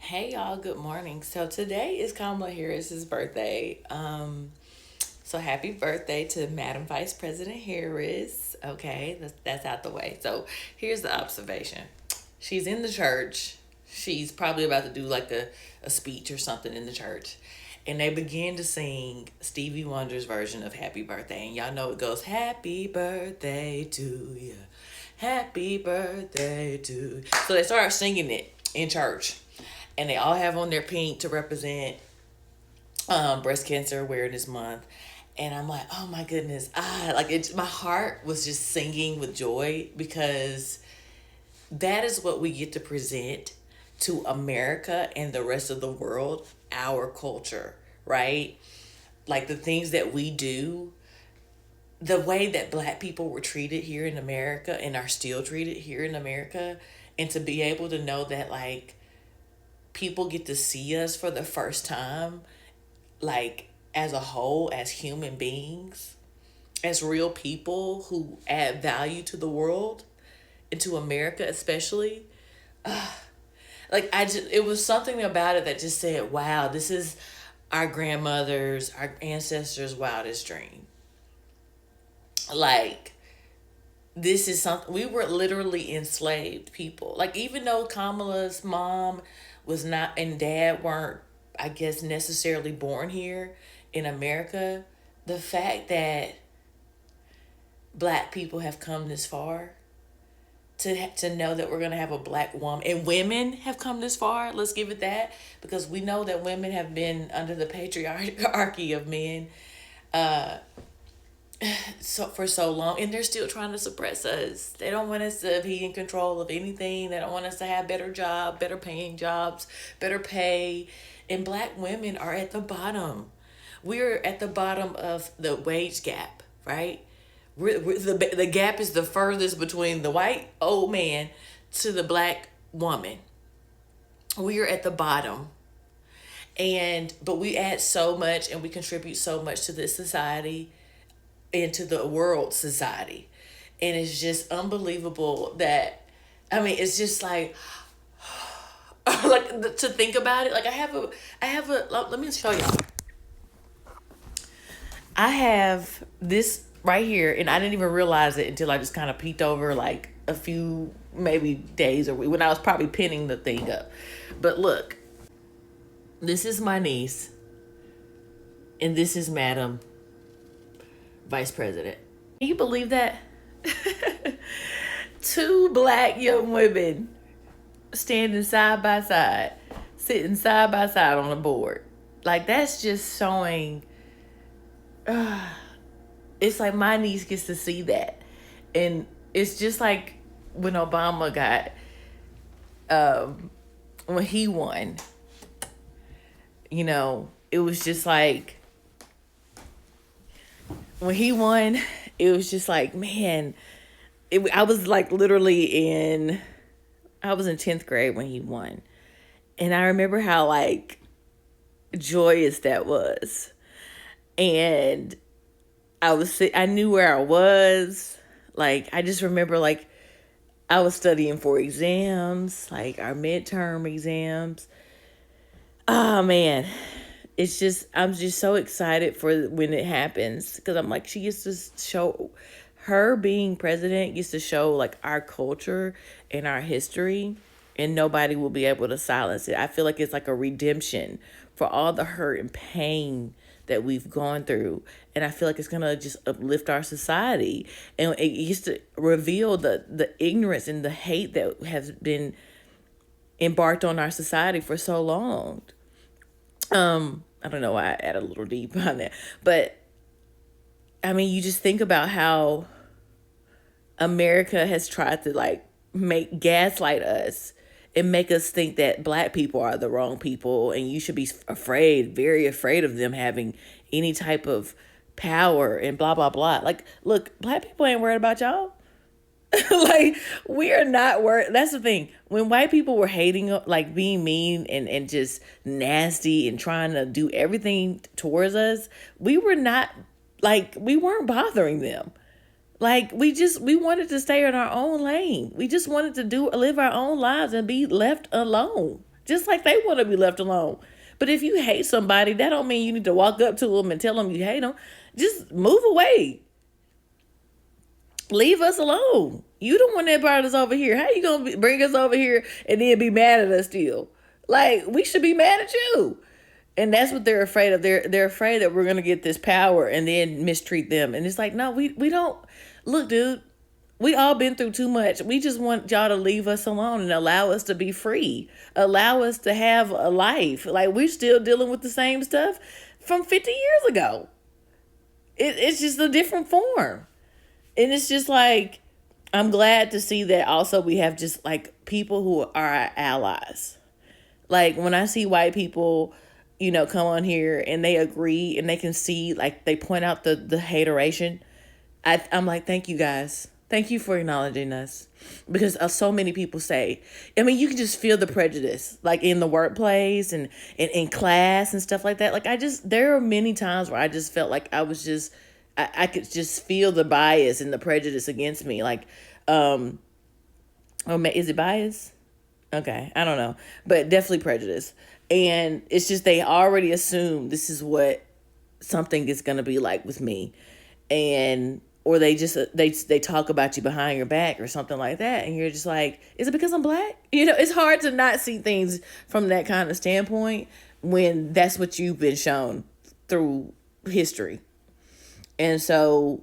Hey y'all, good morning. So today is Kamala Harris's birthday. So happy birthday to Madam Vice President Harris. Okay, that's out the way. So here's the observation. She's in the church. She's probably about to do like a speech or something in the church. And they begin to sing Stevie Wonder's version of Happy Birthday. And y'all know it goes, Happy Birthday to you. Happy Birthday to you. So they start singing it in church, and they all have on their pink to represent breast cancer awareness month. And I'm like, oh my goodness, like it. My heart was just singing with joy because that is what we get to present to America and the rest of the world, our culture, right? Like the things that we do, the way that black people were treated here in America and are still treated here in America, and to be able to know that like people get to see us for the first time, like as a whole, as human beings, as real people who add value to the world and to America especially. Like I just, it was something about it that just said, wow, this is our grandmothers, our ancestors' wildest dream. Like this is something, we were literally enslaved people. Like even though Kamala's mom was not and dad weren't, I guess, necessarily born here in America, the fact that black people have come this far, to know that we're going to have a black woman, and women have come this far, let's give it that, because we know that women have been under the patriarchy of men so for so long, and they're still trying to suppress us. They don't want us to be in control of anything. They don't want us to have better job, better paying jobs, better pay. And black women are at the bottom. We're at the bottom of the wage gap, right? The gap is the furthest between the white old man to the black woman. We are at the bottom. And but we add so much and we contribute so much to this society, into the world society. And it's just unbelievable that, I mean, it's just like like to think about it. Like I have a let me show y'all. I have this right here, and I didn't even realize it until I just kind of peeked over like a few maybe days or when I was probably pinning the thing up. But look, this is my niece, and this is Madam Vice President. Can you believe that? Two black young women standing side by side, sitting side by side on a board. Like that's just showing. It's like my niece gets to see that, and it's just like when Obama got, when he won. It was just like when he won. It was just like, man. I was like literally I was in 10th grade when he won. And I remember how like joyous that was. And I knew where I was. Like I just remember like I was studying for exams, like our midterm exams. Oh man. I'm just so excited for when it happens, because I'm like, she gets to show, her being president gets to show like our culture and our history, and nobody will be able to silence it. I feel like it's like a redemption for all the hurt and pain that we've gone through. And I feel like it's gonna just uplift our society. And it used to reveal the ignorance and the hate that has been embarked on our society for so long. I don't know why I add a little deep on that, but I mean, you just think about how America has tried to like make gaslight us and make us think that black people are the wrong people, and you should be afraid, very afraid of them having any type of power and blah blah blah. Like, look, black people ain't worried about y'all. Like we are not worried. That's the thing. When white people were hating, like being mean and just nasty and trying to do everything towards us, we were not, like, we weren't bothering them. Like we wanted to stay in our own lane. We just wanted to live our own lives and be left alone. just like they want to be left alone. But if you hate somebody, that don't mean you need to walk up to them and tell them you hate them. Just move away. Leave us alone. You the one that brought us over here. How you gonna bring us over here and then be mad at us still? Like, we should be mad at you. And that's what they're afraid of. They're afraid that we're gonna get this power and then mistreat them. And it's like, no, we don't. Look, dude, we all been through too much. We just want y'all to leave us alone and allow us to be free. Allow us to have a life. Like, we're still dealing with the same stuff from 50 years ago. It's just a different form. And it's just like, I'm glad to see that also we have just like people who are our allies. Like, when I see white people, come on here and they agree and they can see, like, they point out the hateration. I'm like, thank you guys. Thank you for acknowledging us. Because so many people say, you can just feel the prejudice, like in the workplace and in class and stuff like that. Like, there are many times where I just felt like I could just feel the bias and the prejudice against me. Like, is it bias? Okay, I don't know. But definitely prejudice. And it's just they already assume this is what something is going to be like with me. Or they just, they talk about you behind your back or something like that. And you're just like, is it because I'm black? It's hard to not see things from that kind of standpoint when that's what you've been shown through history. And so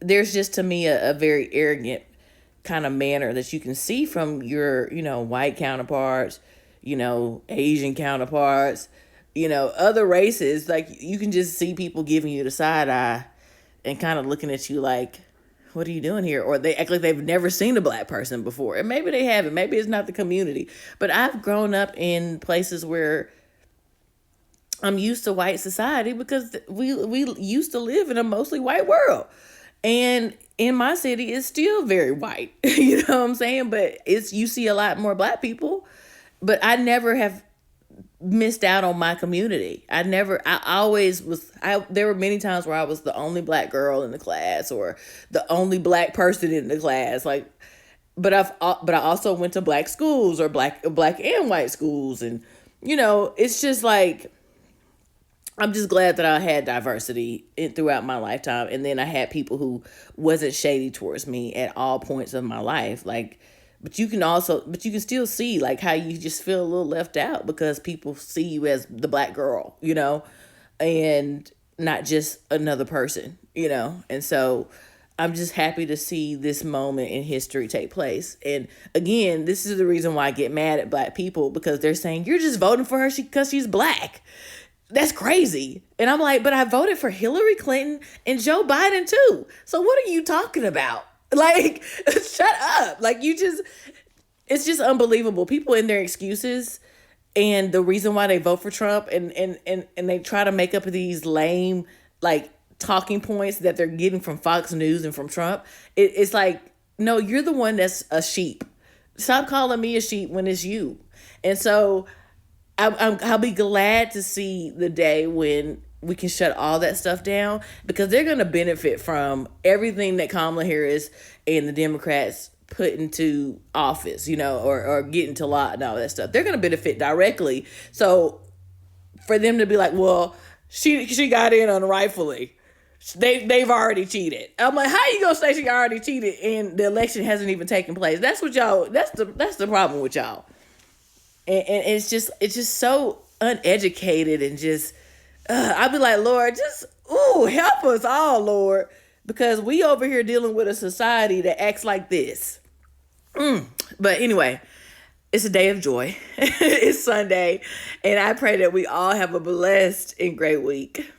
there's just, to me, a very arrogant kind of manner that you can see from your, white counterparts, Asian counterparts, other races. Like, you can just see people giving you the side eye and kind of looking at you like, what are you doing here? Or they act like they've never seen a black person before. And maybe they haven't. Maybe it's not the community. But I've grown up in places where I'm used to white society because we used to live in a mostly white world. And in my city, it's still very white. You know what I'm saying? But you see a lot more black people. But I never have missed out on my community. There were many times where I was the only black girl in the class or the only black person in the class. Like, but I also went to black schools or black and white schools. And, it's just like, I'm just glad that I had diversity throughout my lifetime. And then I had people who wasn't shady towards me at all points of my life. Like, but you can still see like how you just feel a little left out because people see you as the black girl, and not just another person, And so I'm just happy to see this moment in history take place. And again, this is the reason why I get mad at black people, because they're saying you're just voting for her because she's black. That's crazy. And I'm like, but I voted for Hillary Clinton and Joe Biden too. So what are you talking about? Like, shut up. Like, it's just unbelievable. People in their excuses and the reason why they vote for Trump and they try to make up these lame, like, talking points that they're getting from Fox News and from Trump. It's like, no, you're the one that's a sheep. Stop calling me a sheep when it's you. And so I'll be glad to see the day when we can shut all that stuff down, because they're going to benefit from everything that Kamala Harris and the Democrats put into office, or get into law and all that stuff. They're going to benefit directly. So for them to be like, well, she got in unrightfully. They've already cheated. I'm like, how you gonna say she already cheated and the election hasn't even taken place? That's what y'all. That's the problem with y'all. And it's just so uneducated and just. I'd be like, Lord, just, help us all, Lord, because we over here dealing with a society that acts like this. But anyway, it's a day of joy. It's Sunday, and I pray that we all have a blessed and great week.